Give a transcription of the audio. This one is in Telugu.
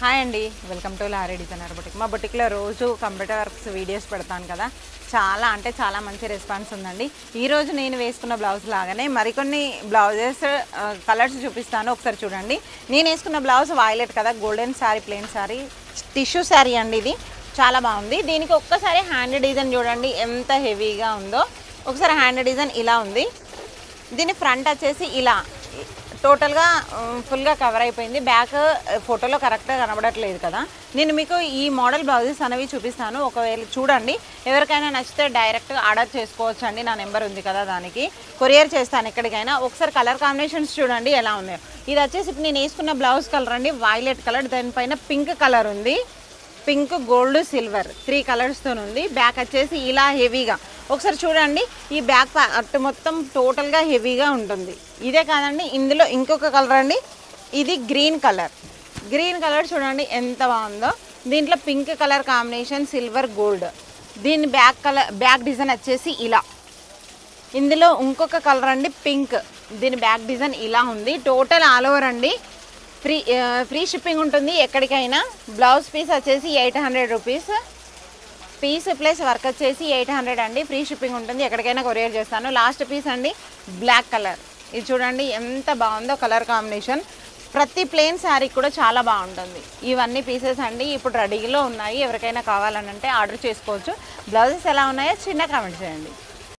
హాయ్ అండి, welcome two lorry designer boutique. మా బుటిక్లో రోజు కంప్యూటర్ వర్క్స్ వీడియోస్ పెడతాను కదా, చాలా మంచి రెస్పాన్స్ ఉందండి. ఈరోజు నేను వేసుకున్న బ్లౌజ్ లాగానే మరికొన్ని బ్లౌజెస్ కలర్స్ చూపిస్తాను, ఒకసారి చూడండి. నేను వేసుకున్న బ్లౌజ్ వైలెట్ కదా, golden sari, plain sari, tissue sari అండి. ఇది చాలా బాగుంది. దీనికి ఒక్కసారి హ్యాండ్ డిజైన్ చూడండి ఎంత హెవీగా ఉందో. ఒకసారి హ్యాండ్ డిజైన్ ఇలా ఉంది. దీని ఫ్రంట్ వచ్చేసి ఇలా టోటల్గా ఫుల్గా కవర్ అయిపోయింది. బ్యాక్ ఫోటోలో కరెక్ట్గా కనబడట్లేదు కదా. నేను మీకు ఈ మోడల్ బ్లౌజెస్ అనేవి చూపిస్తాను, ఒకవేళ చూడండి. ఎవరికైనా నచ్చితే డైరెక్ట్గా ఆర్డర్ చేసుకోవచ్చు అండి. నా నెంబర్ ఉంది కదా, దానికి కొరియర్ చేస్తాను ఎక్కడికైనా. ఒకసారి కలర్ కాంబినేషన్స్ చూడండి ఎలా ఉన్నాయో. ఇది వచ్చేసి ఇప్పుడు నేను వేసుకున్న బ్లౌజ్ కలర్ అండి, వైలెట్ కలర్. దానిపైన పింక్ కలర్ ఉంది, పింక్, గోల్డ్, సిల్వర్ 3 కలర్స్తో ఉంది. బ్యాక్ వచ్చేసి ఇలా హెవీగా ఒకసారి చూడండి. ఈ బ్యాక్ పార్ట్ మొత్తం టోటల్గా హెవీగా ఉంటుంది. ఇదే కాదండి, ఇందులో ఇంకొక కలర్ అండి, ఇది గ్రీన్ కలర్ చూడండి ఎంత బాగుందో. దీంట్లో pink colour combination, silver, gold. దీని బ్యాక్ డిజైన్ వచ్చేసి ఇలా. ఇందులో ఇంకొక కలర్ అండి పింక్, దీని బ్యాక్ డిజైన్ ఇలా ఉంది. టోటల్ ఆల్ ఓవర్ అండి. ఫ్రీ షిప్పింగ్ ఉంటుంది ఎక్కడికైనా. బ్లౌజ్ పీస్ వచ్చేసి 800 రూపీస్ పీస్ ప్లస్ వర్క్ వచ్చేసి 800 అండి. ఫ్రీ షిప్పింగ్ ఉంటుంది, ఎక్కడికైనా కొరియర్ చేస్తాను. లాస్ట్ పీస్ అండి బ్లాక్ కలర్. ఇది చూడండి ఎంత బాగుందో కలర్ కాంబినేషన్. ప్రతి ప్లెయిన్ శారీ కూడా చాలా బాగుంటుంది. ఇవన్నీ పీసెస్ అండి ఇప్పుడు రెడీలో ఉన్నాయి. ఎవరికైనా కావాలనంటే ఆర్డర్ చేసుకోవచ్చు. బ్లౌజెస్ ఎలా ఉన్నాయో చిన్న కామెంట్ చేయండి.